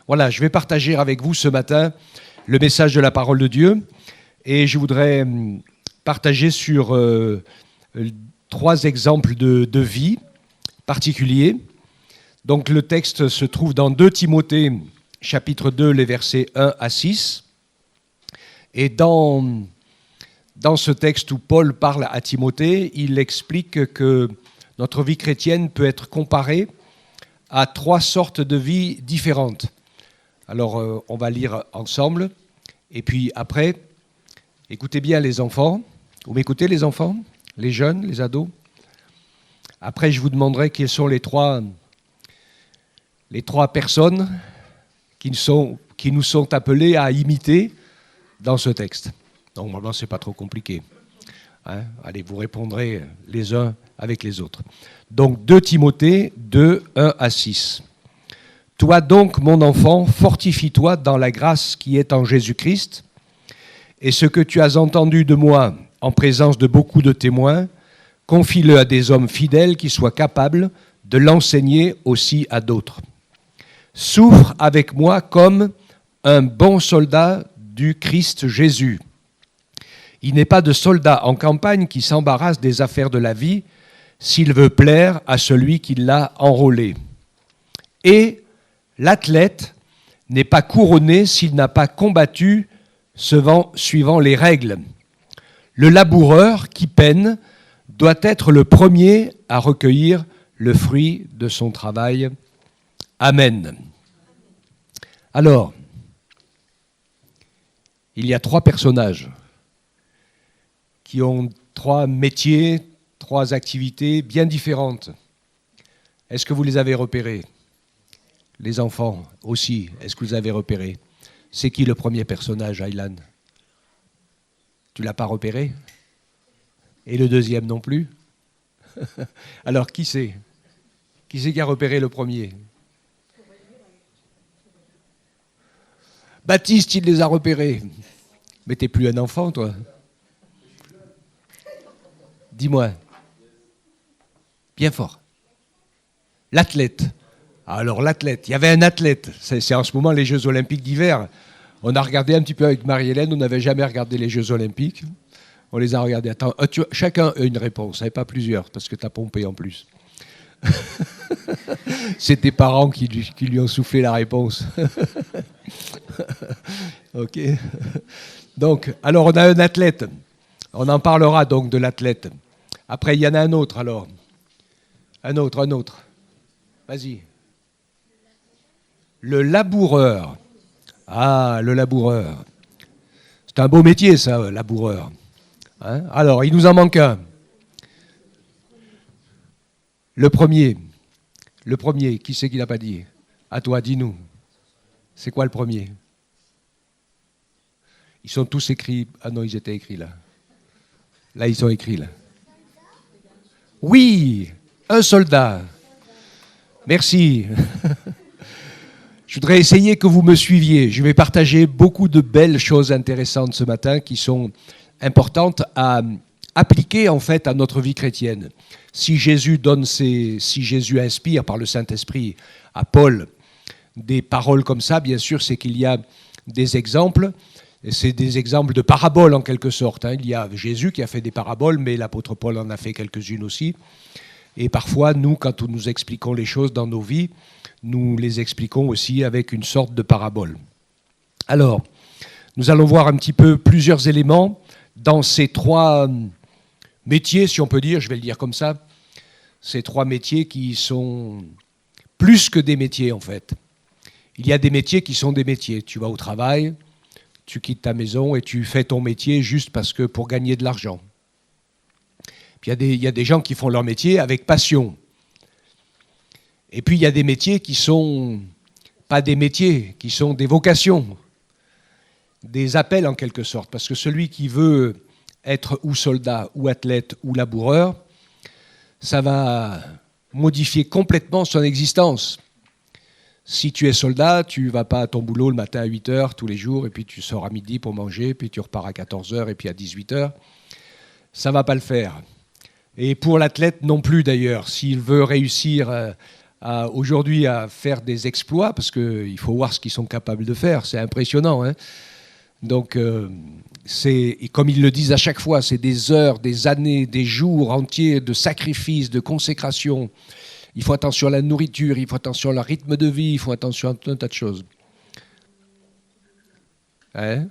Voilà, je vais partager avec vous ce matin le message de la parole de Dieu et je voudrais partager sur 3 exemples de vie particuliers. Donc le texte se trouve dans 2 Timothée, chapitre 2, les versets 1 à 6. Et dans ce texte où Paul parle à Timothée, il explique que notre vie chrétienne peut être comparée à 3 sortes de vies différentes. Alors, on va lire ensemble. Et puis après, écoutez bien les enfants. Vous m'écoutez les enfants? Les jeunes, les ados? Après, je vous demanderai quelles sont les trois personnes qui nous sont appelées à imiter dans ce texte. Normalement, ce n'est pas trop compliqué. Allez, vous répondrez les uns avec les autres. Donc, 2 Timothée 2, 1 à 6. Toi donc, mon enfant, fortifie-toi dans la grâce qui est en Jésus-Christ, et ce que tu as entendu de moi en présence de beaucoup de témoins, confie-le à des hommes fidèles qui soient capables de l'enseigner aussi à d'autres. Souffre avec moi comme un bon soldat du Christ Jésus. Il n'est pas de soldat en campagne qui s'embarrasse des affaires de la vie s'il veut plaire à celui qui l'a enrôlé. Et l'athlète n'est pas couronné s'il n'a pas combattu suivant les règles. Le laboureur qui peine doit être le premier à recueillir le fruit de son travail. Amen. Alors, il y a 3 personnages qui ont 3 métiers, 3 activités bien différentes. Est-ce que vous les avez repérés ? Les enfants aussi, est-ce que vous avez repéré? C'est qui le premier personnage, Aylan? Tu ne l'as pas repéré? Et le deuxième non plus? Alors, qui c'est? Qui c'est qui a repéré le premier? Baptiste, il les a repérés. Mais tu n'es plus un enfant, toi. Dis-moi. Bien fort. L'athlète. Alors l'athlète, il y avait un athlète, c'est en ce moment les Jeux Olympiques d'hiver. On a regardé un petit peu avec Marie-Hélène, on n'avait jamais regardé les Jeux Olympiques. On les a regardés. Attends, chacun a une réponse, et pas plusieurs, parce que tu as pompé en plus. C'est tes parents qui lui ont soufflé la réponse. Ok. Donc, alors on a un athlète. On en parlera donc de l'athlète. Après, il y en a un autre alors. Un autre. Vas-y. Le laboureur. Ah, le laboureur. C'est un beau métier, ça, laboureur. Alors, il nous en manque un. Le premier, qui c'est qui l'a pas dit? À toi, dis-nous. C'est quoi le premier? Ils sont tous écrits. Ah non, ils étaient écrits là. Là, ils sont écrits là. Oui, un soldat. Merci. Je voudrais essayer que vous me suiviez. Je vais partager beaucoup de belles choses intéressantes ce matin qui sont importantes à appliquer en fait à notre vie chrétienne. Si Jésus inspire par le Saint-Esprit à Paul des paroles comme ça, bien sûr, c'est qu'il y a des exemples. C'est des exemples de paraboles en quelque sorte. Il y a Jésus qui a fait des paraboles, mais l'apôtre Paul en a fait quelques-unes aussi. Et parfois, nous, quand nous expliquons les choses dans nos vies, nous les expliquons aussi avec une sorte de parabole. Alors, nous allons voir un petit peu plusieurs éléments dans ces 3 métiers, si on peut dire, je vais le dire comme ça, ces 3 métiers qui sont plus que des métiers en fait. Il y a des métiers qui sont des métiers. Tu vas au travail, tu quittes ta maison et tu fais ton métier juste parce que pour gagner de l'argent. Puis il y a des gens qui font leur métier avec passion. Et puis il y a des métiers qui sont pas des métiers, qui sont des vocations, des appels en quelque sorte. Parce que celui qui veut être ou soldat, ou athlète, ou laboureur, ça va modifier complètement son existence. Si tu es soldat, tu ne vas pas à ton boulot le matin à 8h tous les jours, et puis tu sors à midi pour manger, puis tu repars à 14h, et puis à 18h. Ça ne va pas le faire. Et pour l'athlète non plus d'ailleurs. S'il veut réussir aujourd'hui à faire des exploits, parce qu'il faut voir ce qu'ils sont capables de faire, c'est impressionnant. Hein. Donc, et comme ils le disent à chaque fois, c'est des heures, des années, des jours entiers de sacrifices, de consécration. Il faut attention à la nourriture, il faut attention au rythme de vie, il faut attention à tout un tas de choses. Hein?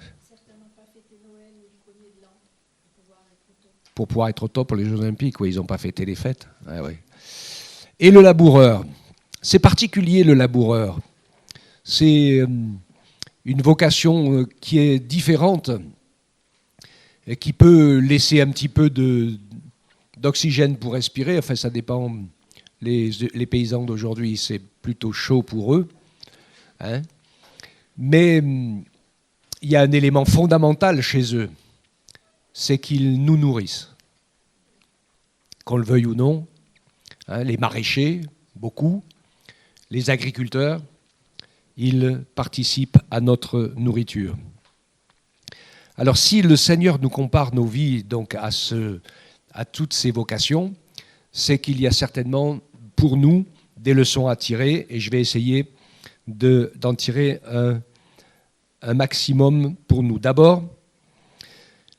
Pour pouvoir être au top pour les Jeux Olympiques, oui, ils n'ont pas fêté les fêtes. Ouais, ouais. Et le laboureur, c'est particulier le laboureur. C'est une vocation qui est différente et qui peut laisser un petit peu d'oxygène pour respirer. Enfin, ça dépend. Les paysans d'aujourd'hui, c'est plutôt chaud pour eux. Hein. Mais il y a un élément fondamental chez eux, c'est qu'ils nous nourrissent. Qu'on le veuille ou non, hein, les maraîchers, beaucoup, les agriculteurs, ils participent à notre nourriture. Alors si le Seigneur nous compare nos vies donc à toutes ces vocations, c'est qu'il y a certainement pour nous des leçons à tirer, et je vais essayer d'en tirer un maximum pour nous. D'abord,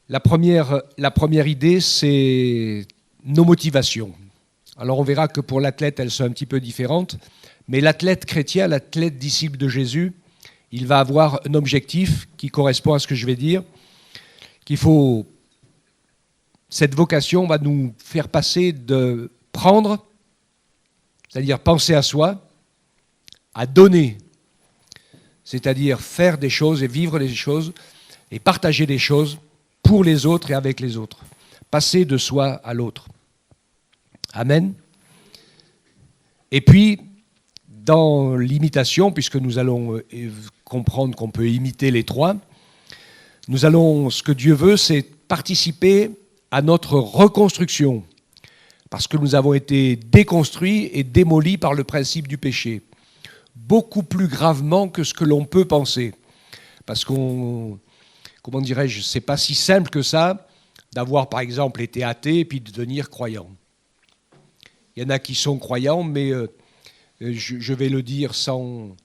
la première idée, c'est nos motivations. Alors on verra que pour l'athlète, elles sont un petit peu différentes, mais l'athlète chrétien, l'athlète disciple de Jésus, il va avoir un objectif qui correspond à ce que je vais dire, cette vocation va nous faire passer de prendre, c'est-à-dire penser à soi, à donner, c'est-à-dire faire des choses et vivre des choses et partager des choses pour les autres et avec les autres. Passer de soi à l'autre. Amen. Et puis, dans l'imitation, puisque nous allons comprendre qu'on peut imiter les trois, ce que Dieu veut, c'est participer à notre reconstruction, parce que nous avons été déconstruits et démolis par le principe du péché, beaucoup plus gravement que ce que l'on peut penser, parce comment dirais-je, c'est pas si simple que ça d'avoir par exemple été athée et puis de devenir croyant. Il y en a qui sont croyants, mais je vais le dire sans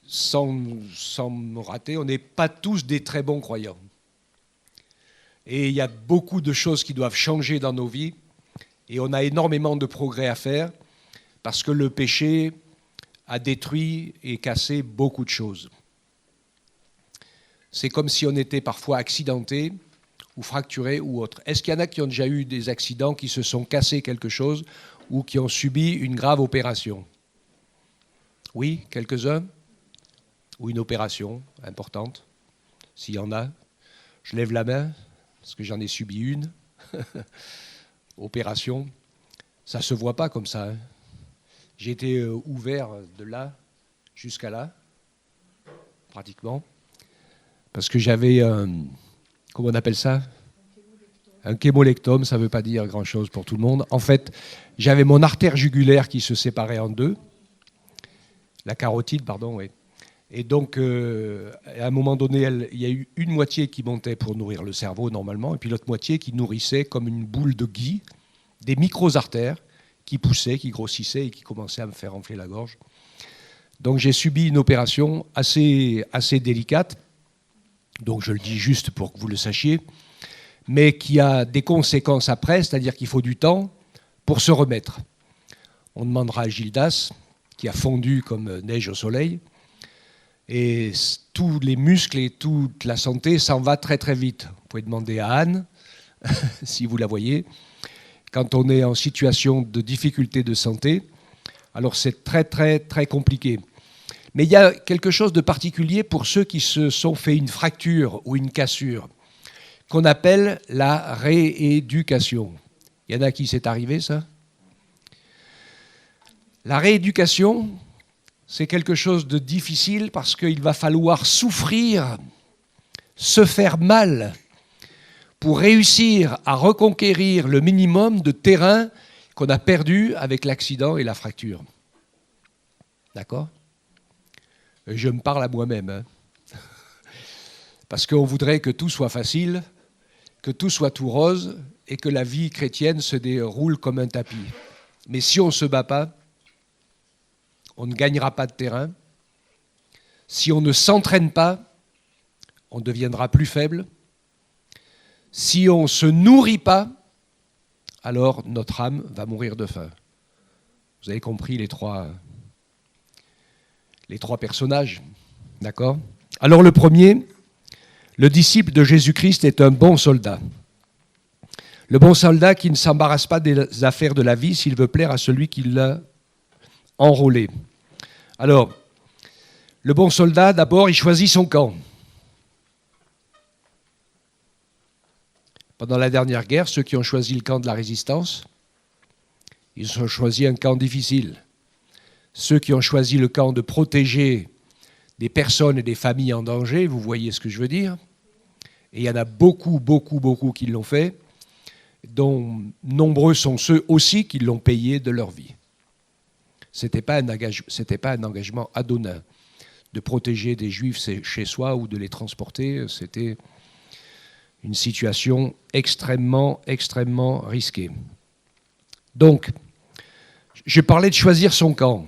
me rater, on n'est pas tous des très bons croyants. Et il y a beaucoup de choses qui doivent changer dans nos vies, et on a énormément de progrès à faire, parce que le péché a détruit et cassé beaucoup de choses. C'est comme si on était parfois accidenté, ou fracturé, ou autre. Est-ce qu'il y en a qui ont déjà eu des accidents, qui se sont cassés quelque chose, ou qui ont subi une grave opération? Oui, quelques-uns? Ou une opération importante, s'il y en a. Je lève la main, parce que j'en ai subi une. Opération. Ça ne se voit pas comme ça. Hein. J'ai été ouvert de là jusqu'à là, pratiquement, parce que j'avais comment on appelle ça? Un chémolectome, ça ne veut pas dire grand-chose pour tout le monde. En fait, j'avais mon artère jugulaire qui se séparait en deux. La carotide, pardon, oui. Et donc, à un moment donné, il y a eu une moitié qui montait pour nourrir le cerveau, normalement, et puis l'autre moitié qui nourrissait comme une boule de gui, des micro-artères qui poussaient, qui grossissaient et qui commençaient à me faire enfler la gorge. Donc, j'ai subi une opération assez délicate, donc je le dis juste pour que vous le sachiez, mais qui a des conséquences après, c'est-à-dire qu'il faut du temps pour se remettre. On demandera à Gildas, qui a fondu comme neige au soleil, et tous les muscles et toute la santé s'en va très très vite. Vous pouvez demander à Anne, si vous la voyez. Quand on est en situation de difficulté de santé, alors c'est très très très compliqué. Mais il y a quelque chose de particulier pour ceux qui se sont fait une fracture ou une cassure, qu'on appelle la rééducation. Il y en a qui c'est arrivé, ça? La rééducation, c'est quelque chose de difficile parce qu'il va falloir souffrir, se faire mal pour réussir à reconquérir le minimum de terrain qu'on a perdu avec l'accident et la fracture. D'accord? Je me parle à moi-même. Hein. Parce qu'on voudrait que tout soit facile, que tout soit tout rose et que la vie chrétienne se déroule comme un tapis. Mais si on ne se bat pas, on ne gagnera pas de terrain. Si on ne s'entraîne pas, on deviendra plus faible. Si on ne se nourrit pas, alors notre âme va mourir de faim. Vous avez compris les trois personnages, d'accord ? Alors le premier, le disciple de Jésus-Christ est un bon soldat. Le bon soldat qui ne s'embarrasse pas des affaires de la vie s'il veut plaire à celui qui l'a enrôlé. Alors, le bon soldat, d'abord, il choisit son camp. Pendant la dernière guerre, ceux qui ont choisi le camp de la résistance, ils ont choisi un camp difficile. Ceux qui ont choisi le camp de protéger des personnes et des familles en danger, vous voyez ce que je veux dire, et il y en a beaucoup qui l'ont fait, dont nombreux sont ceux aussi qui l'ont payé de leur vie. Ce n'était pas un engagement anodin de protéger des Juifs chez soi ou de les transporter, c'était une situation extrêmement risquée. Donc, je parlais de choisir son camp.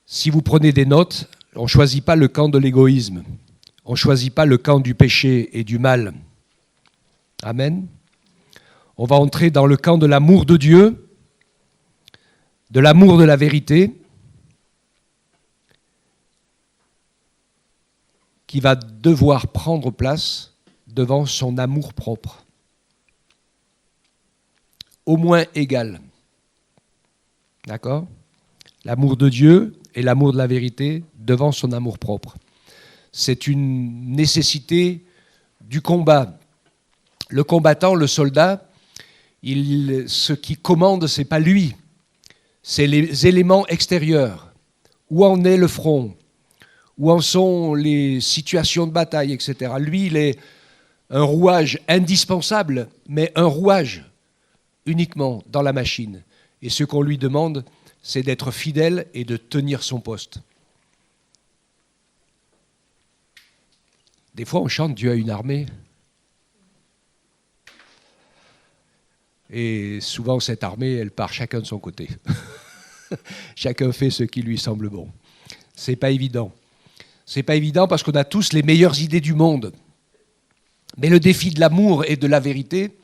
Si vous prenez des notes, on ne choisit pas le camp de l'égoïsme, on ne choisit pas le camp du péché et du mal. Amen. On va entrer dans le camp de l'amour de Dieu, de l'amour de la vérité, qui va devoir prendre place devant son amour propre, au moins égal. D'accord ? L'amour de Dieu et l'amour de la vérité devant son amour propre. C'est une nécessité du combat. Le combattant, le soldat, ce qui commande, ce n'est pas lui, c'est les éléments extérieurs. Où en est le front ? Où en sont les situations de bataille, etc. Lui, il est un rouage indispensable, mais un rouage uniquement dans la machine. Et ce qu'on lui demande, c'est d'être fidèle et de tenir son poste. Des fois, on chante « Dieu a une armée ». Et souvent, cette armée, elle part chacun de son côté. Chacun fait ce qui lui semble bon. C'est pas évident. C'est pas évident parce qu'on a tous les meilleures idées du monde. Mais le défi de l'amour et de la vérité,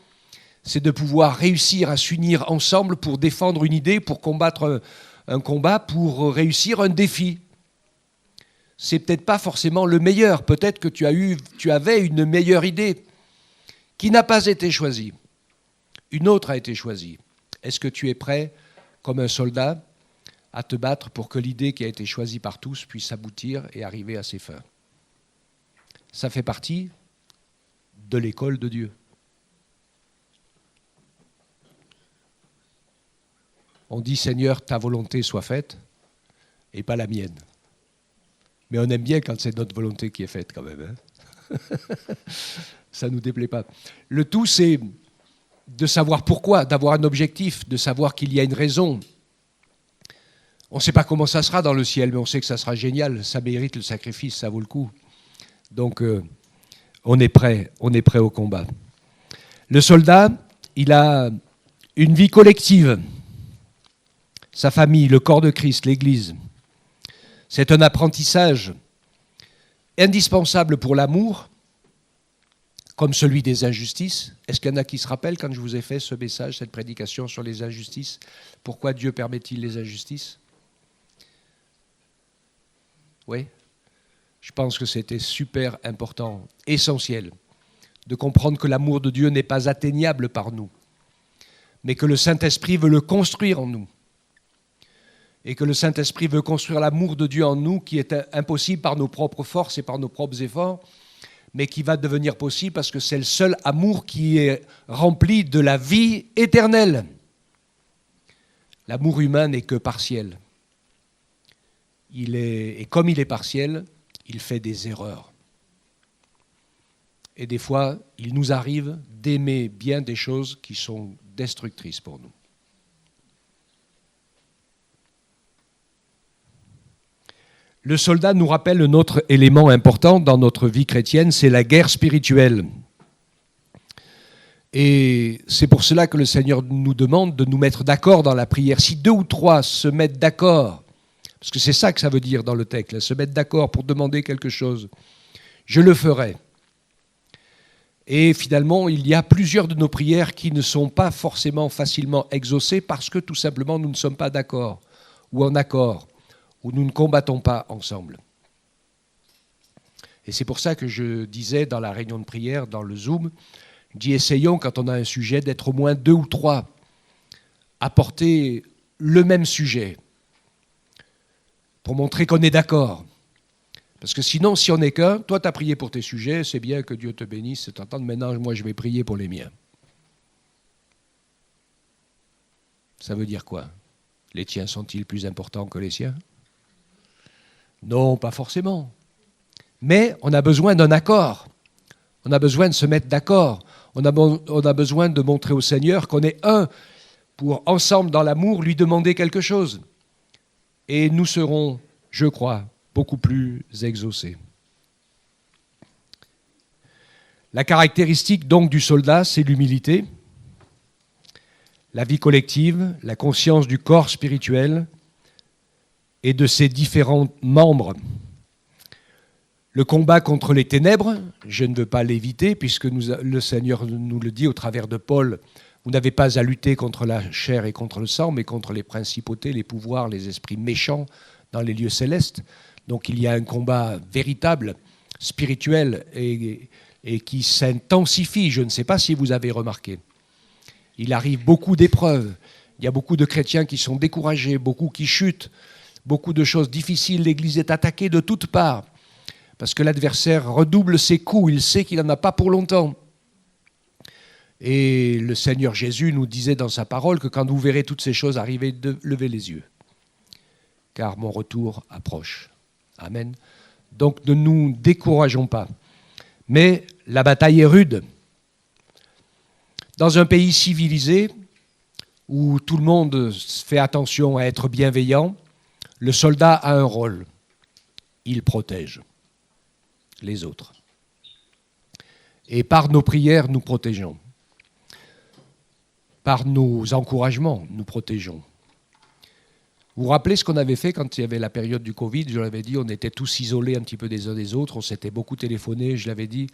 c'est de pouvoir réussir à s'unir ensemble pour défendre une idée, pour combattre un combat, pour réussir un défi. C'est peut-être pas forcément le meilleur. Peut-être que tu avais une meilleure idée qui n'a pas été choisie. Une autre a été choisie. Est-ce que tu es prêt, comme un soldat, à te battre pour que l'idée qui a été choisie par tous puisse aboutir et arriver à ses fins ? Ça fait partie de l'école de Dieu. On dit « Seigneur, ta volonté soit faite et pas la mienne ». Mais on aime bien quand c'est notre volonté qui est faite quand même. Hein. Ça ne nous déplaît pas. Le tout, c'est de savoir pourquoi, d'avoir un objectif, de savoir qu'il y a une raison. On ne sait pas comment ça sera dans le ciel, mais on sait que ça sera génial, ça mérite le sacrifice, ça vaut le coup. Donc, on est prêt au combat. Le soldat, il a une vie collective, sa famille, le corps de Christ, l'Église. C'est un apprentissage indispensable pour l'amour, comme celui des injustices. Est-ce qu'il y en a qui se rappellent quand je vous ai fait ce message, cette prédication sur les injustices ? Pourquoi Dieu permet-il les injustices ? Oui ? Je pense que c'était super important, essentiel, de comprendre que l'amour de Dieu n'est pas atteignable par nous, mais que le Saint-Esprit veut le construire en nous. Et que le Saint-Esprit veut construire l'amour de Dieu en nous qui est impossible par nos propres forces et par nos propres efforts, mais qui va devenir possible parce que c'est le seul amour qui est rempli de la vie éternelle. L'amour humain n'est que partiel. Et comme il est partiel, il fait des erreurs. Et des fois, il nous arrive d'aimer bien des choses qui sont destructrices pour nous. Le soldat nous rappelle un autre élément important dans notre vie chrétienne, c'est la guerre spirituelle. Et c'est pour cela que le Seigneur nous demande de nous mettre d'accord dans la prière. Si 2 ou 3 se mettent d'accord Parce que c'est ça que ça veut dire dans le texte, là, se mettre d'accord pour demander quelque chose. Je le ferai. Et finalement, il y a plusieurs de nos prières qui ne sont pas forcément facilement exaucées parce que tout simplement nous ne sommes pas d'accord ou en accord ou nous ne combattons pas ensemble. Et c'est pour ça que je disais dans la réunion de prière, dans le Zoom, je dis essayons quand on a un sujet d'être au moins 2 ou 3 à porter le même sujet pour montrer qu'on est d'accord. Parce que sinon, si on n'est qu'un, toi, tu as prié pour tes sujets, c'est bien que Dieu te bénisse, t'entende. Maintenant, moi, je vais prier pour les miens. Ça veut dire quoi? Les tiens sont-ils plus importants que les siens? Non, pas forcément. Mais on a besoin d'un accord. On a besoin de se mettre d'accord. On a besoin de montrer au Seigneur qu'on est un pour, ensemble, dans l'amour, lui demander quelque chose. Et nous serons, je crois, beaucoup plus exaucé. La caractéristique donc du soldat, c'est l'humilité, la vie collective, la conscience du corps spirituel et de ses différents membres. Le combat contre les ténèbres, je ne veux pas l'éviter puisque le Seigneur nous le dit au travers de Paul, vous n'avez pas à lutter contre la chair et contre le sang, mais contre les principautés, les pouvoirs, les esprits méchants dans les lieux célestes. Donc il y a un combat véritable, spirituel et qui s'intensifie. Je ne sais pas si vous avez remarqué. Il arrive beaucoup d'épreuves. Il y a beaucoup de chrétiens qui sont découragés, beaucoup qui chutent, beaucoup de choses difficiles. L'Église est attaquée de toutes parts parce que l'adversaire redouble ses coups. Il sait qu'il n'en a pas pour longtemps. Et le Seigneur Jésus nous disait dans sa parole que quand vous verrez toutes ces choses arriver, levez les yeux, car mon retour approche. Amen. Donc ne nous décourageons pas. Mais la bataille est rude. Dans un pays civilisé, où tout le monde fait attention à être bienveillant, le soldat a un rôle. Il protège les autres. Et par nos prières, nous protégeons. Par nos encouragements, nous protégeons. Vous vous rappelez ce qu'on avait fait quand il y avait la période du Covid? Je l'avais dit, on était tous isolés un petit peu des uns des autres, on s'était beaucoup téléphoné. Je l'avais dit,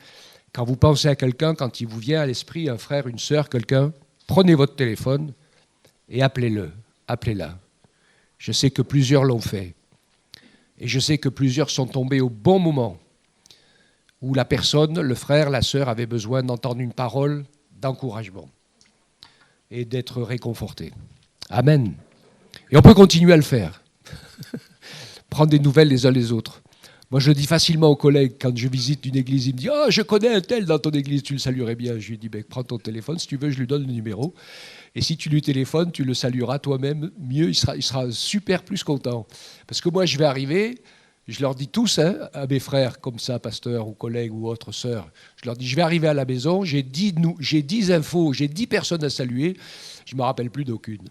quand vous pensez à quelqu'un, quand il vous vient à l'esprit, un frère, une sœur, quelqu'un, prenez votre téléphone et appelez-le, appelez-la. Je sais que plusieurs l'ont fait. Et je sais que plusieurs sont tombés au bon moment où la personne, le frère, la sœur, avait besoin d'entendre une parole d'encouragement et d'être réconforté. Amen. Et on peut continuer à le faire. Prendre des nouvelles les uns les autres. Moi, je le dis facilement aux collègues quand je visite une église. Il me dit « Oh, je connais un tel dans ton église, tu le saluerais bien. » Je lui dis « Prends ton téléphone, si tu veux, je lui donne le numéro. Et si tu lui téléphones, tu le salueras toi-même mieux. Il sera super plus content. Parce que moi, je vais arriver, je leur dis tous, à mes frères comme ça, pasteurs ou collègues ou autres sœurs, je leur dis, je vais arriver à la maison, j'ai 10 infos, j'ai 10 personnes à saluer, je ne me rappelle plus d'aucune.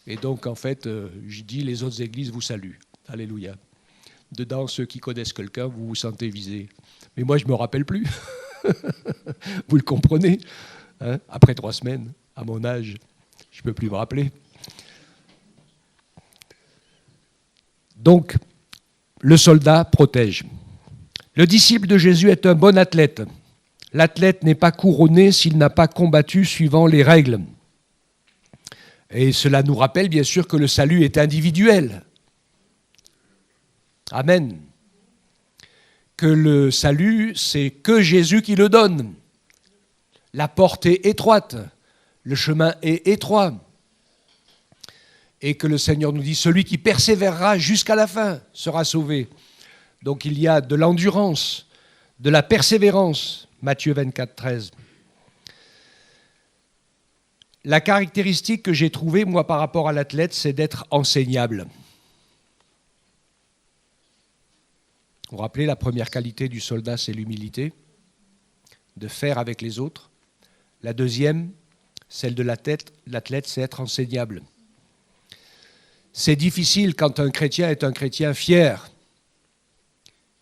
Et donc, en fait, je dis, les autres églises vous saluent. Alléluia. Dedans, ceux qui connaissent quelqu'un, vous vous sentez visés. Mais moi, je ne me rappelle plus. Vous le comprenez, hein? Après 3 semaines, à mon âge, je ne peux plus me rappeler. Donc, le soldat protège. Le disciple de Jésus est un bon athlète. L'athlète n'est pas couronné s'il n'a pas combattu suivant les règles. Et cela nous rappelle bien sûr que le salut est individuel. Amen. Que le salut, c'est que Jésus qui le donne. La porte est étroite, le chemin est étroit. Et que le Seigneur nous dit, celui qui persévérera jusqu'à la fin sera sauvé. Donc il y a de l'endurance, de la persévérance. Matthieu 24, 13. La caractéristique que j'ai trouvée, moi, par rapport à l'athlète, c'est d'être enseignable. Vous vous rappelez, la première qualité du soldat, c'est l'humilité, de faire avec les autres. La deuxième, celle de l'athlète, c'est être enseignable. C'est difficile quand un chrétien est un chrétien fier,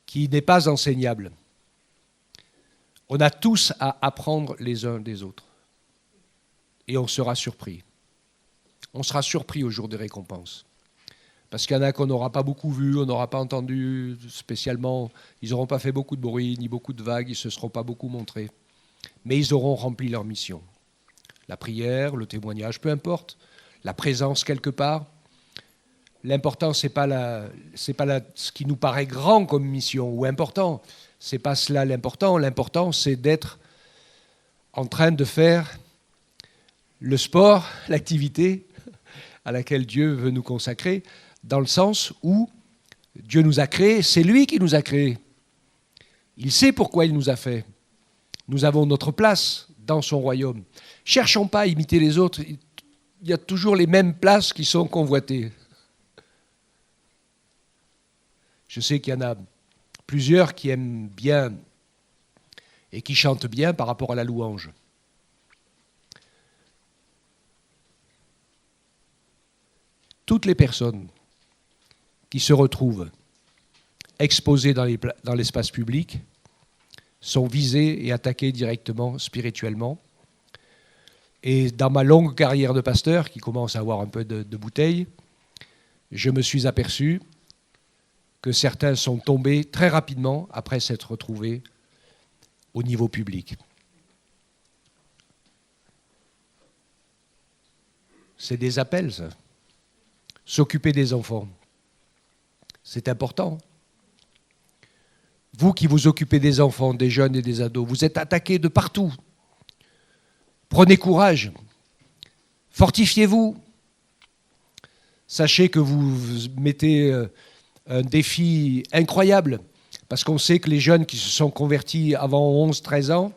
qui n'est pas enseignable. On a tous à apprendre les uns des autres. Et on sera surpris. On sera surpris au jour des récompenses. parce qu'il y en a qu'on n'aura pas beaucoup vu, on n'aura pas entendu spécialement, ils n'auront pas fait beaucoup de bruit, ni beaucoup de vagues, ils ne se seront pas beaucoup montrés. Mais ils auront rempli leur mission. La prière, le témoignage, peu importe, la présence quelque part. L'important, ce n'est pas ce qui nous paraît grand comme mission ou important. Ce n'est pas cela l'important. L'important, c'est d'être en train de faire le sport, l'activité à laquelle Dieu veut nous consacrer, dans le sens où Dieu nous a créés, c'est lui qui nous a créés. Il sait pourquoi il nous a fait. Nous avons notre place dans son royaume. Cherchons pas à imiter les autres. Il y a toujours les mêmes places qui sont convoitées. Je sais qu'il y en a plusieurs qui aiment bien et qui chantent bien par rapport à la louange. Toutes les personnes qui se retrouvent exposées dans l'espace public sont visées et attaquées directement, spirituellement. Et dans ma longue carrière de pasteur, qui commence à avoir un peu de bouteille, je me suis aperçu que certains sont tombés très rapidement après s'être retrouvés au niveau public. C'est des appels, ça. S'occuper des enfants, c'est important. Vous qui vous occupez des enfants, des jeunes et des ados, vous êtes attaqués de partout. Prenez courage, fortifiez-vous. Sachez que vous mettez un défi incroyable, parce qu'on sait que les jeunes qui se sont convertis avant 11-13 ans,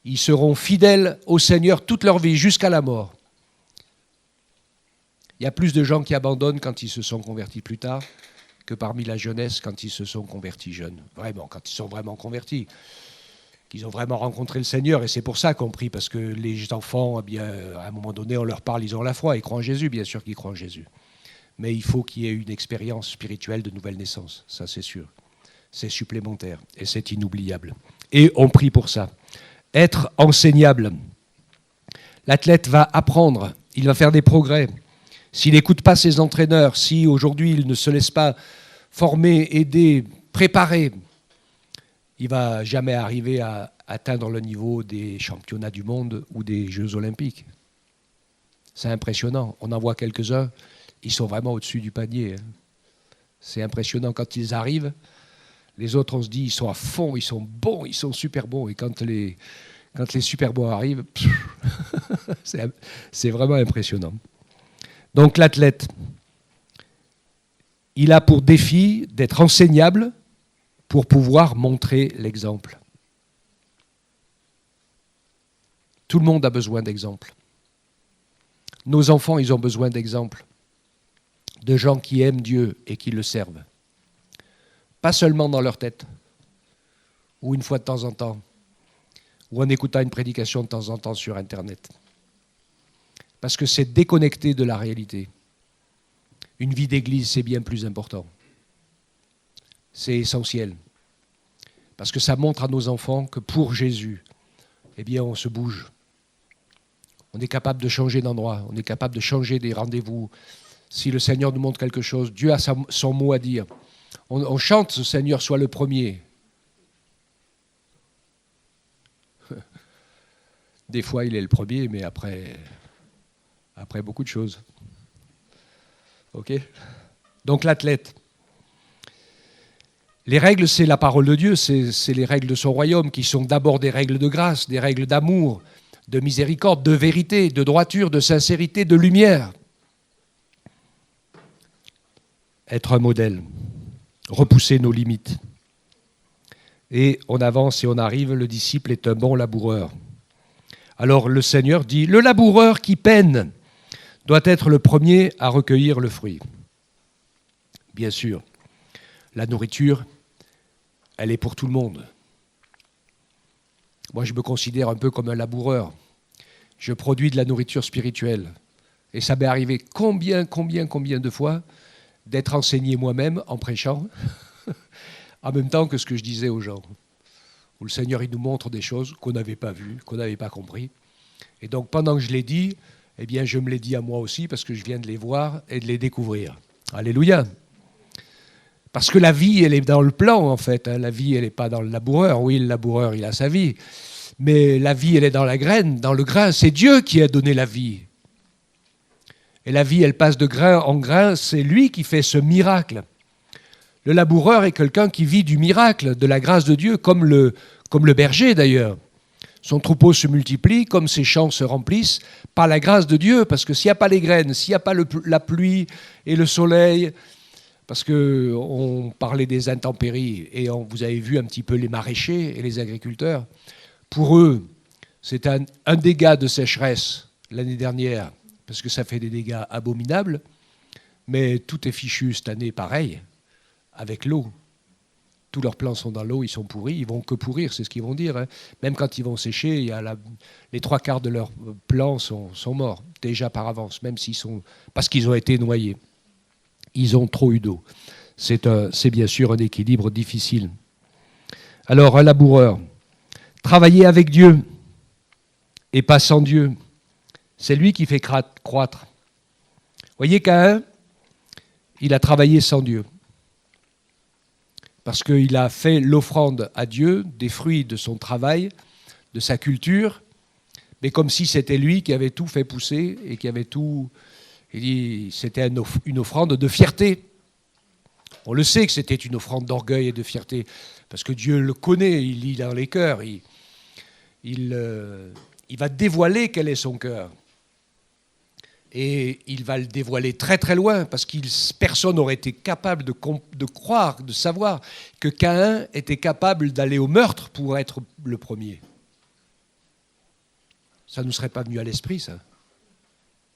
ils seront fidèles au Seigneur toute leur vie, jusqu'à la mort. Il y a plus de gens qui abandonnent quand ils se sont convertis plus tard que parmi la jeunesse quand ils se sont convertis jeunes. Vraiment, quand ils sont vraiment convertis, qu'ils ont vraiment rencontré le Seigneur. Et c'est pour ça qu'on prie, parce que les enfants, eh bien, à un moment donné, on leur parle, ils ont la foi, ils croient en Jésus, bien sûr qu'ils croient en Jésus. Mais il faut qu'il y ait une expérience spirituelle de nouvelle naissance, ça c'est sûr. C'est supplémentaire et c'est inoubliable. Et on prie pour ça. Être enseignable. L'athlète va apprendre, il va faire des progrès. S'il n'écoute pas ses entraîneurs, si aujourd'hui il ne se laisse pas former, aider, préparer, il ne va jamais arriver à atteindre le niveau des championnats du monde ou des Jeux olympiques. C'est impressionnant. On en voit quelques-uns, ils sont vraiment au-dessus du panier. C'est impressionnant quand ils arrivent. Les autres, on se dit, ils sont à fond, ils sont bons, ils sont super bons. Et quand les super bons arrivent, c'est vraiment impressionnant. Donc l'athlète, il a pour défi d'être enseignable pour pouvoir montrer l'exemple. Tout le monde a besoin d'exemples. Nos enfants, ils ont besoin d'exemples, de gens qui aiment Dieu et qui le servent. Pas seulement dans leur tête, ou une fois de temps en temps, ou en écoutant une prédication de temps en temps sur Internet. Parce que c'est déconnecté de la réalité. Une vie d'église, c'est bien plus important. C'est essentiel. Parce que ça montre à nos enfants que pour Jésus, eh bien, on se bouge. On est capable de changer d'endroit, on est capable de changer des rendez-vous. Si le Seigneur nous montre quelque chose, Dieu a son mot à dire. On chante « Ce Seigneur soit le premier ». Des fois, il est le premier, mais après beaucoup de choses. OK ? Donc l'athlète. Les règles, c'est la parole de Dieu, c'est les règles de son royaume qui sont d'abord des règles de grâce, des règles d'amour, de miséricorde, de vérité, de droiture, de sincérité, de lumière. Être un modèle, repousser nos limites. Et on avance et on arrive, le disciple est un bon laboureur. Alors le Seigneur dit, le laboureur qui peine doit être le premier à recueillir le fruit. Bien sûr, la nourriture, elle est pour tout le monde. Moi, je me considère un peu comme un laboureur. Je produis de la nourriture spirituelle. Et ça m'est arrivé combien de fois d'être enseigné moi-même en prêchant, en même temps que ce que je disais aux gens. Où le Seigneur, il nous montre des choses qu'on n'avait pas vues, qu'on n'avait pas compris. Et donc, pendant que je l'ai dit, eh bien, je me l'ai dit à moi aussi, parce que je viens de les voir et de les découvrir. Alléluia. Parce que la vie, elle est dans le plan, en fait. La vie, elle n'est pas dans le laboureur. Oui, le laboureur, il a sa vie. Mais la vie, elle est dans la graine, dans le grain. C'est Dieu qui a donné la vie. Et la vie, elle passe de grain en grain. C'est lui qui fait ce miracle. Le laboureur est quelqu'un qui vit du miracle, de la grâce de Dieu, comme le berger, d'ailleurs. Son troupeau se multiplie, comme ses champs se remplissent, par la grâce de Dieu. Parce que s'il n'y a pas les graines, s'il n'y a pas la pluie et le soleil... Parce qu'on parlait des intempéries et vous avez vu un petit peu les maraîchers et les agriculteurs. Pour eux, c'est un dégât de sécheresse l'année dernière, parce que ça fait des dégâts abominables, mais tout est fichu cette année pareil, avec l'eau. Tous leurs plants sont dans l'eau, ils sont pourris, ils vont que pourrir, c'est ce qu'ils vont dire. Hein. Même quand ils vont sécher, les 3/4 de leurs plants sont morts, déjà par avance, même parce qu'ils ont été noyés. Ils ont trop eu d'eau. C'est bien sûr un équilibre difficile. Alors, un laboureur, travailler avec Dieu et pas sans Dieu, c'est lui qui fait croître. Vous voyez, Caïn, il a travaillé sans Dieu. Parce qu'il a fait l'offrande à Dieu des fruits de son travail, de sa culture, mais comme si c'était lui qui avait tout fait pousser et qui avait tout... Il dit, c'était une offrande de fierté. On le sait que c'était une offrande d'orgueil et de fierté, parce que Dieu le connaît, il lit dans les cœurs, il va dévoiler quel est son cœur. Et il va le dévoiler très très loin, parce que personne n'aurait été capable de croire, de savoir que Caïn était capable d'aller au meurtre pour être le premier. Ça ne nous serait pas venu à l'esprit, ça.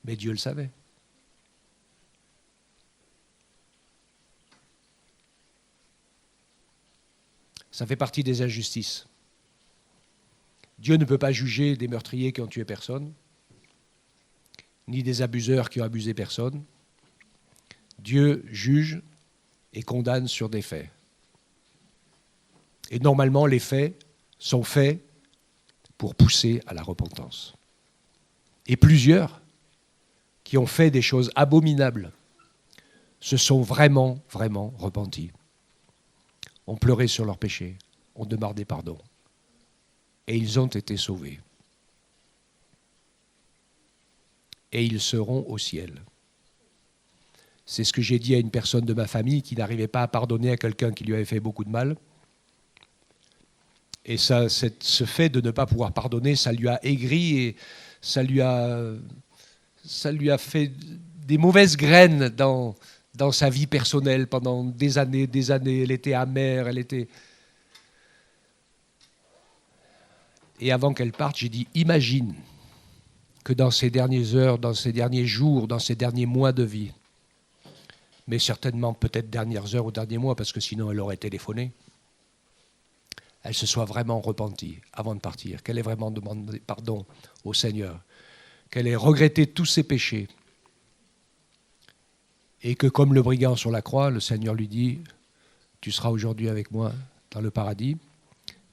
Mais Dieu le savait. Ça fait partie des injustices. Dieu ne peut pas juger des meurtriers qui ont tué personne, ni des abuseurs qui ont abusé personne. Dieu juge et condamne sur des faits. Et normalement, les faits sont faits pour pousser à la repentance. Et plusieurs qui ont fait des choses abominables se sont vraiment, vraiment repentis. Ont pleuré sur leurs péchés, ont demandé pardon. Et ils ont été sauvés. Et ils seront au ciel. C'est ce que j'ai dit à une personne de ma famille qui n'arrivait pas à pardonner à quelqu'un qui lui avait fait beaucoup de mal. Et ça, ce fait de ne pas pouvoir pardonner, ça lui a aigri et ça lui a fait des mauvaises graines dans sa vie personnelle pendant des années. Elle était amère, Et avant qu'elle parte, j'ai dit, imagine que dans ces dernières heures, dans ces derniers jours, dans ces derniers mois de vie, mais certainement peut-être dernières heures ou derniers mois, parce que sinon elle aurait téléphoné, elle se soit vraiment repentie avant de partir, qu'elle ait vraiment demandé pardon au Seigneur, qu'elle ait regretté tous ses péchés, et que comme le brigand sur la croix, le Seigneur lui dit, tu seras aujourd'hui avec moi dans le paradis,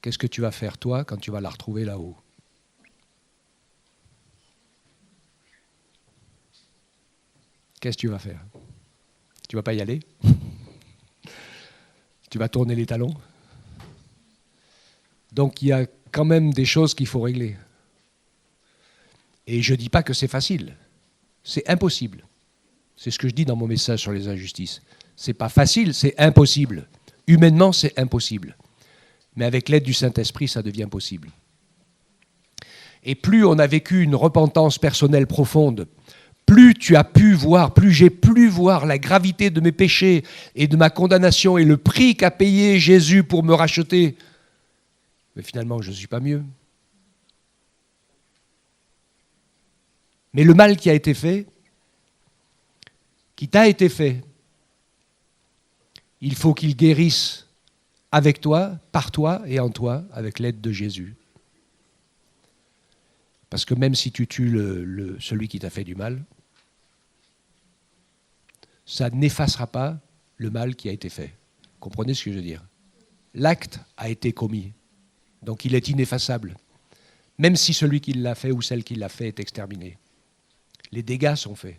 qu'est-ce que tu vas faire toi quand tu vas la retrouver là-haut ? Qu'est-ce que tu vas faire ? Tu ne vas pas y aller ? Tu vas tourner les talons ? Donc il y a quand même des choses qu'il faut régler. Et je ne dis pas que c'est facile. C'est impossible. C'est ce que je dis dans mon message sur les injustices. Ce n'est pas facile, c'est impossible. Humainement, c'est impossible. Mais avec l'aide du Saint-Esprit, ça devient possible. Et plus on a vécu une repentance personnelle profonde, plus tu as pu voir, plus j'ai pu voir la gravité de mes péchés et de ma condamnation et le prix qu'a payé Jésus pour me racheter. Mais finalement, je ne suis pas mieux. Mais le mal qui a été fait, qui t'a été fait, il faut qu'il guérisse avec toi, par toi et en toi, avec l'aide de Jésus. Parce que même si tu tues celui qui t'a fait du mal, ça n'effacera pas le mal qui a été fait. Comprenez ce que je veux dire ? L'acte a été commis, donc il est ineffaçable. Même si celui qui l'a fait ou celle qui l'a fait est exterminé. Les dégâts sont faits.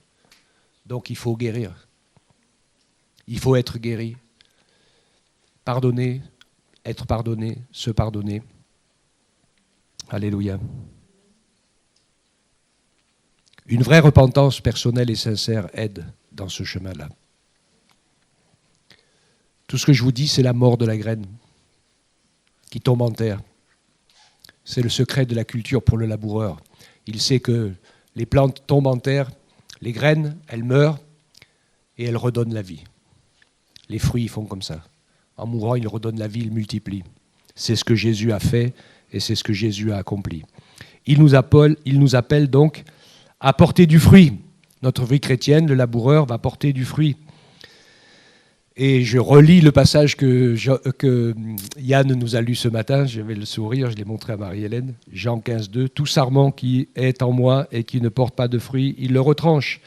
Donc il faut guérir. Il faut être guéri. Pardonner, être pardonné, se pardonner. Alléluia. Une vraie repentance personnelle et sincère aide dans ce chemin-là. Tout ce que je vous dis, c'est la mort de la graine qui tombe en terre. C'est le secret de la culture pour le laboureur. Il sait que les plantes tombent en terre, les graines, elles meurent et elles redonnent la vie. Les fruits, ils font comme ça. En mourant, ils redonnent la vie, ils multiplient. C'est ce que Jésus a fait et c'est ce que Jésus a accompli. Il nous appelle donc à porter du fruit. Notre vie chrétienne, le laboureur, va porter du fruit. Et je relis le passage que Yann nous a lu ce matin, j'avais le sourire, je l'ai montré à Marie-Hélène, Jean 15, 2, « Tout sarment qui est en moi et qui ne porte pas de fruit, il le retranche.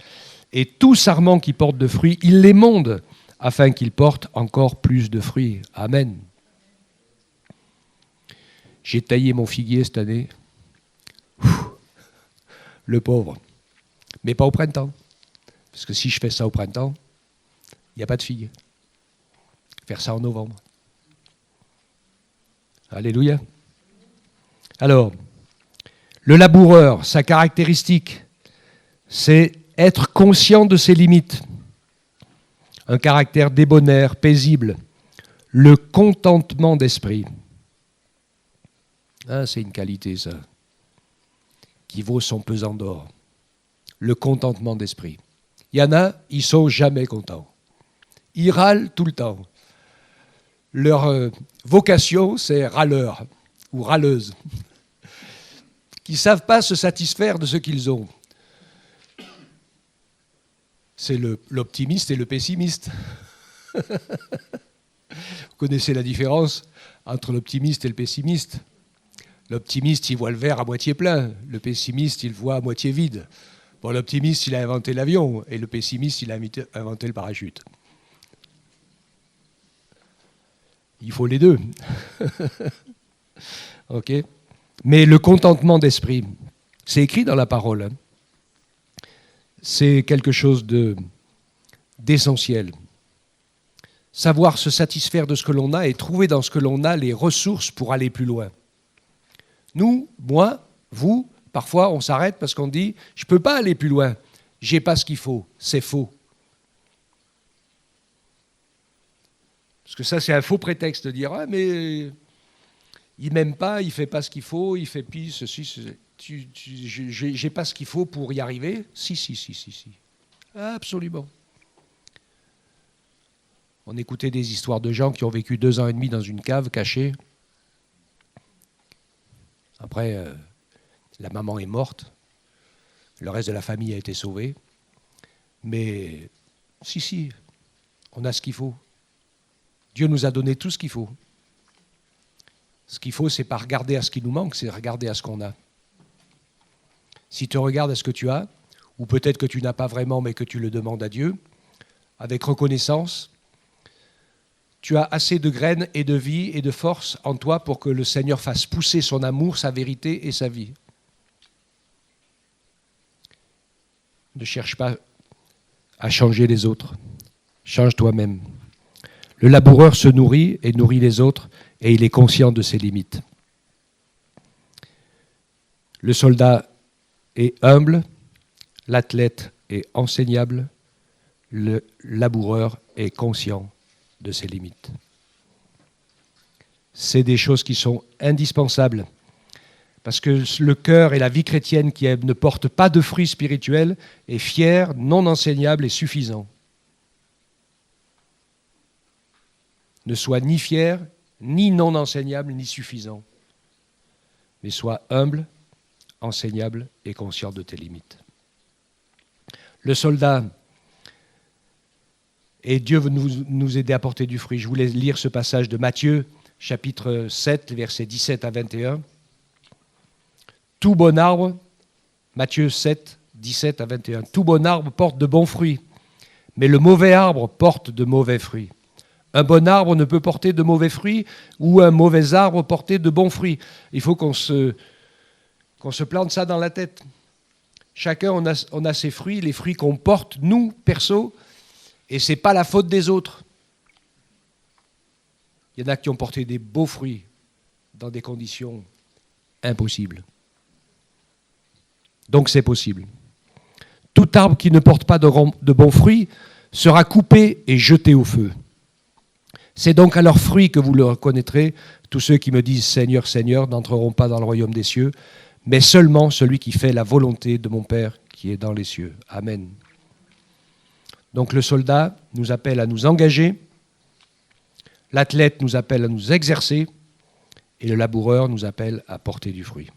Et tout sarment qui porte de fruits, il l'émonde, afin qu'il porte encore plus de fruits. » Amen. J'ai taillé mon figuier cette année. Le pauvre. Mais pas au printemps. Parce que si je fais ça au printemps, il n'y a pas de figues. Faire ça en novembre. Alléluia. Alors, le laboureur, sa caractéristique, c'est être conscient de ses limites. Un caractère débonnaire, paisible. Le contentement d'esprit. Ah, c'est une qualité, ça, qui vaut son pesant d'or. Le contentement d'esprit. Il y en a, ils ne sont jamais contents. Ils râlent tout le temps. Leur vocation, c'est râleur ou râleuse, qui ne savent pas se satisfaire de ce qu'ils ont. C'est l'optimiste et le pessimiste. Vous connaissez la différence entre l'optimiste et le pessimiste. L'optimiste, il voit le verre à moitié plein. Le pessimiste, il le voit à moitié vide. Bon, l'optimiste, il a inventé l'avion, et le pessimiste, il a inventé le parachute. Il faut les deux. Ok. Mais le contentement d'esprit, c'est écrit dans la parole. Hein. C'est quelque chose d'essentiel. Savoir se satisfaire de ce que l'on a et trouver dans ce que l'on a les ressources pour aller plus loin. Nous, moi, vous, parfois on s'arrête parce qu'on dit « je ne peux pas aller plus loin, j'ai pas ce qu'il faut ». C'est faux. Parce que ça, c'est un faux prétexte de dire « ah, mais il m'aime pas, il fait pas ce qu'il faut, il fait pis, ceci, j'ai pas ce qu'il faut pour y arriver ». Si. Absolument. On écoutait des histoires de gens qui ont vécu 2 ans et demi dans une cave cachée. Après, la maman est morte. Le reste de la famille a été sauvé. Mais si, on a ce qu'il faut. Dieu nous a donné tout ce qu'il faut. Ce qu'il faut, c'est pas regarder à ce qui nous manque, c'est regarder à ce qu'on a. Si tu regardes à ce que tu as, ou peut-être que tu n'as pas vraiment, mais que tu le demandes à Dieu, avec reconnaissance, tu as assez de graines et de vie et de force en toi pour que le Seigneur fasse pousser son amour, sa vérité et sa vie. Ne cherche pas à changer les autres. Change toi-même. Le laboureur se nourrit et nourrit les autres et il est conscient de ses limites. Le soldat est humble, l'athlète est enseignable, le laboureur est conscient de ses limites. C'est des choses qui sont indispensables parce que le cœur et la vie chrétienne qui ne portent pas de fruits spirituels est fier, non enseignable et suffisant. Ne sois ni fier, ni non enseignable, ni suffisant, mais sois humble, enseignable et conscient de tes limites. Le soldat, et Dieu veut nous aider à porter du fruit. Je voulais lire ce passage de Matthieu, chapitre 7, versets 17 à 21. Tout bon arbre, Matthieu 7, 17 à 21, tout bon arbre porte de bons fruits, mais le mauvais arbre porte de mauvais fruits. Un bon arbre ne peut porter de mauvais fruits ou un mauvais arbre porter de bons fruits. Il faut qu'on se plante ça dans la tête. Chacun, on a ses fruits, les fruits qu'on porte, nous, perso, Et ce n'est pas la faute des autres. Il y en a qui ont porté des beaux fruits dans des conditions impossibles. Donc c'est possible. Tout arbre qui ne porte pas de bons fruits sera coupé et jeté au feu. C'est donc à leurs fruits que vous le reconnaîtrez. Tous ceux qui me disent « Seigneur, Seigneur » n'entreront pas dans le royaume des cieux, mais seulement celui qui fait la volonté de mon Père qui est dans les cieux. Amen. Donc le soldat nous appelle à nous engager, l'athlète nous appelle à nous exercer, et le laboureur nous appelle à porter du fruit.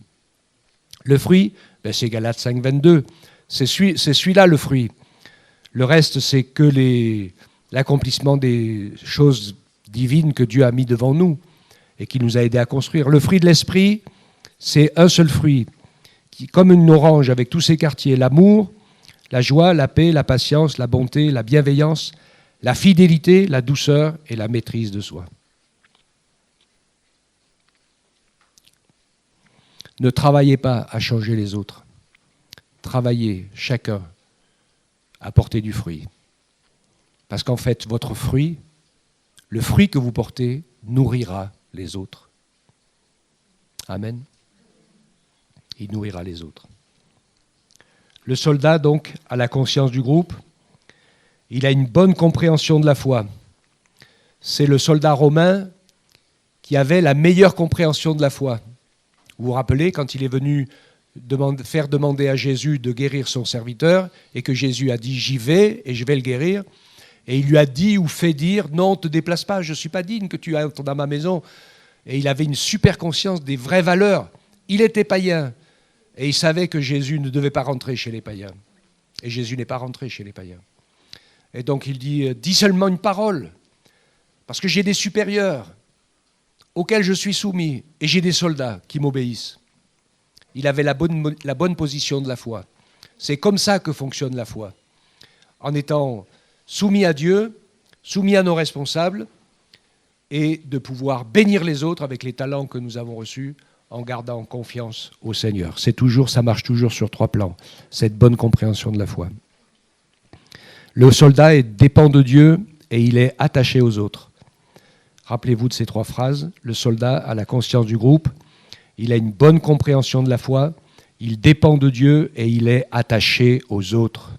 Le fruit, c'est Galates 5, 22. C'est celui-là le fruit. Le reste, c'est que l'accomplissement des choses divines que Dieu a mis devant nous et qui nous a aidés à construire. Le fruit de l'esprit, c'est un seul fruit, qui, comme une orange avec tous ses quartiers, l'amour, la joie, la paix, la patience, la bonté, la bienveillance, la fidélité, la douceur et la maîtrise de soi. Ne travaillez pas à changer les autres. Travaillez chacun à porter du fruit. Parce qu'en fait, votre fruit, le fruit que vous portez, nourrira les autres. Amen. Il nourrira les autres. Le soldat, donc, a la conscience du groupe. Il a une bonne compréhension de la foi. C'est le soldat romain qui avait la meilleure compréhension de la foi. Vous vous rappelez, quand il est venu faire demander à Jésus de guérir son serviteur, et que Jésus a dit « J'y vais et je vais le guérir », et il lui a dit ou fait dire « Non, ne te déplace pas, je ne suis pas digne que tu entres dans ma maison ». Et il avait une super conscience des vraies valeurs. Il était païen, et il savait que Jésus ne devait pas rentrer chez les païens. Et Jésus n'est pas rentré chez les païens. Et donc il dit « Dis seulement une parole, parce que j'ai des supérieurs auxquels je suis soumis, et j'ai des soldats qui m'obéissent. » Il avait la bonne position de la foi. C'est comme ça que fonctionne la foi. En étant soumis à Dieu, soumis à nos responsables, et de pouvoir bénir les autres avec les talents que nous avons reçus, en gardant confiance au Seigneur. Ça marche toujours sur 3 plans, cette bonne compréhension de la foi. Le soldat dépend de Dieu et il est attaché aux autres. Rappelez-vous de ces 3 phrases. Le soldat a la conscience du groupe, il a une bonne compréhension de la foi, il dépend de Dieu et il est attaché aux autres.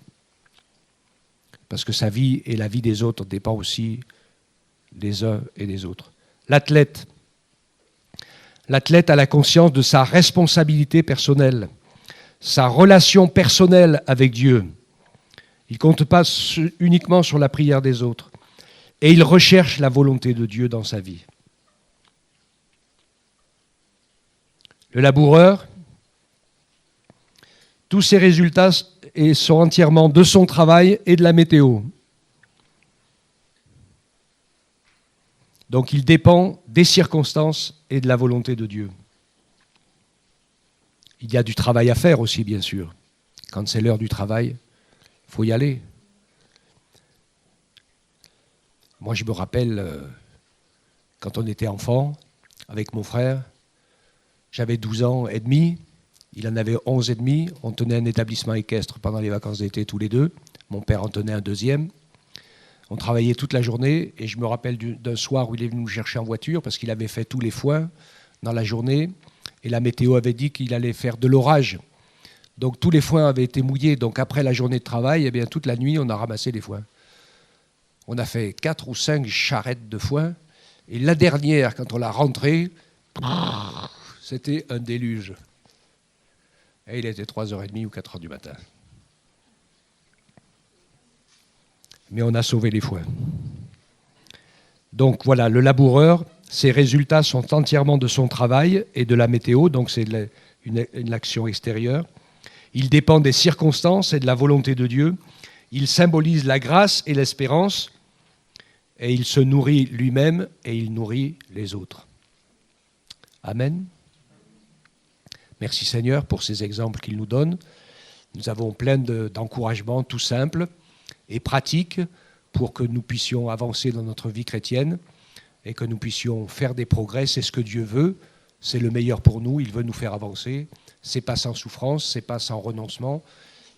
Parce que sa vie et la vie des autres dépendent aussi des uns et des autres. L'athlète a la conscience de sa responsabilité personnelle, sa relation personnelle avec Dieu. Il ne compte pas uniquement sur la prière des autres. Et il recherche la volonté de Dieu dans sa vie. Le laboureur, tous ses résultats sont entièrement de son travail et de la météo. Donc il dépend des circonstances et de la volonté de Dieu. Il y a du travail à faire aussi, bien sûr. Quand c'est l'heure du travail, il faut y aller. Moi, je me rappelle, quand on était enfant, avec mon frère, j'avais 12 ans et demi, il en avait 11 et demi, on tenait un établissement équestre pendant les vacances d'été tous les deux, mon père en tenait un deuxième. On travaillait toute la journée et je me rappelle d'un soir où il est venu nous chercher en voiture parce qu'il avait fait tous les foins dans la journée et la météo avait dit qu'il allait faire de l'orage. Donc tous les foins avaient été mouillés. Donc après la journée de travail, eh bien, toute la nuit, on a ramassé les foins. On a fait 4 ou 5 charrettes de foin et la dernière, quand on l'a rentrée, c'était un déluge. Et il était 3h30 ou 4h du matin. Mais on a sauvé les foins. Donc voilà, le laboureur, ses résultats sont entièrement de son travail et de la météo, donc c'est une action extérieure. Il dépend des circonstances et de la volonté de Dieu. Il symbolise la grâce et l'espérance, et il se nourrit lui-même et il nourrit les autres. Amen. Merci Seigneur pour ces exemples qu'il nous donne. Nous avons plein d'encouragements tout simples et pratiques pour que nous puissions avancer dans notre vie chrétienne et que nous puissions faire des progrès. C'est ce que Dieu veut, c'est le meilleur pour nous, il veut nous faire avancer. C'est pas sans souffrance, c'est pas sans renoncement,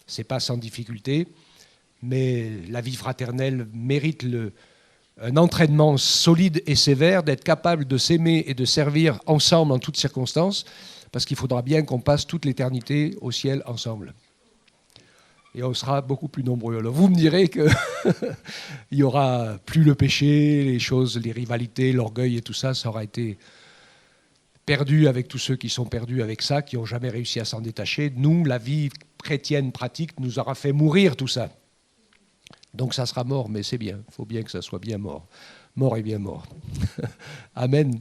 c'est pas sans difficulté, mais la vie fraternelle mérite un entraînement solide et sévère, d'être capable de s'aimer et de servir ensemble en toutes circonstances, parce qu'il faudra bien qu'on passe toute l'éternité au ciel ensemble. Et on sera beaucoup plus nombreux. Alors vous me direz qu'il n'y aura plus le péché, les choses, les rivalités, l'orgueil et tout ça, ça aura été perdu avec tous ceux qui sont perdus avec ça, qui n'ont jamais réussi à s'en détacher. Nous, la vie chrétienne pratique nous aura fait mourir tout ça. Donc ça sera mort, mais c'est bien. Il faut bien que ça soit bien mort. Mort et bien mort. Amen.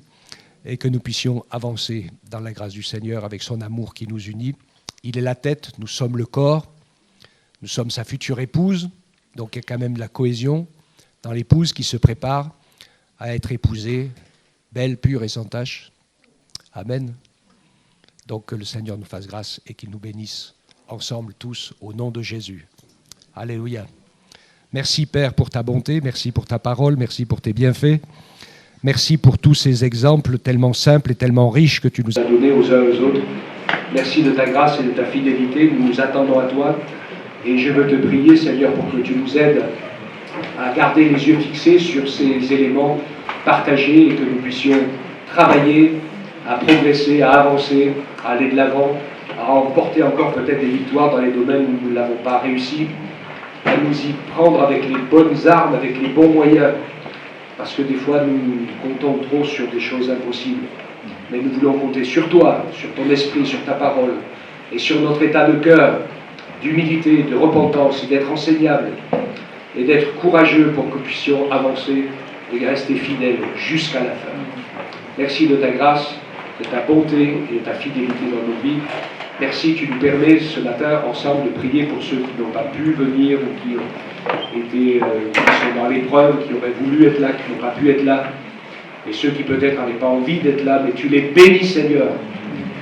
Et que nous puissions avancer dans la grâce du Seigneur avec son amour qui nous unit. Il est la tête, nous sommes le corps. Nous sommes sa future épouse. Donc il y a quand même de la cohésion dans l'épouse qui se prépare à être épousée, belle, pure et sans tache. Amen. Donc que le Seigneur nous fasse grâce et qu'il nous bénisse ensemble tous au nom de Jésus. Alléluia. Merci Père pour ta bonté, merci pour ta parole, merci pour tes bienfaits. Merci pour tous ces exemples tellement simples et tellement riches que tu nous as donnés aux uns aux autres. Merci de ta grâce et de ta fidélité, nous nous attendons à toi. Et je veux te prier Seigneur pour que tu nous aides à garder les yeux fixés sur ces éléments partagés et que nous puissions travailler à progresser, à avancer, à aller de l'avant, à remporter encore peut-être des victoires dans les domaines où nous ne l'avons pas réussi, à nous y prendre avec les bonnes armes, avec les bons moyens, parce que des fois nous comptons trop sur des choses impossibles. Mais nous voulons compter sur toi, sur ton esprit, sur ta parole, et sur notre état de cœur, d'humilité, de repentance, et d'être enseignables, et d'être courageux pour que nous puissions avancer et rester fidèles jusqu'à la fin. Merci de ta grâce, de ta bonté et de ta fidélité dans nos vies. Merci, tu nous permets ce matin ensemble de prier pour ceux qui n'ont pas pu venir ou qui sont dans l'épreuve, qui auraient voulu être là, qui n'ont pas pu être là, et ceux qui peut-être n'avaient pas envie d'être là, mais tu les bénis Seigneur.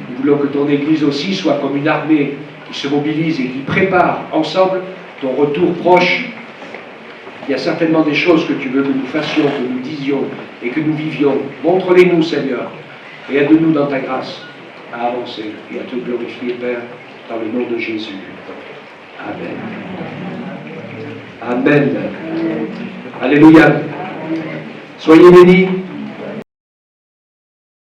Nous voulons que ton Église aussi soit comme une armée qui se mobilise et qui prépare ensemble ton retour proche. Il y a certainement des choses que tu veux que nous fassions, que nous disions et que nous vivions. Montre-les-nous Seigneur, et aide-nous dans ta grâce à avancer et à te glorifier, Père, dans le nom de Jésus. Amen. Amen. Alléluia. Soyez bénis.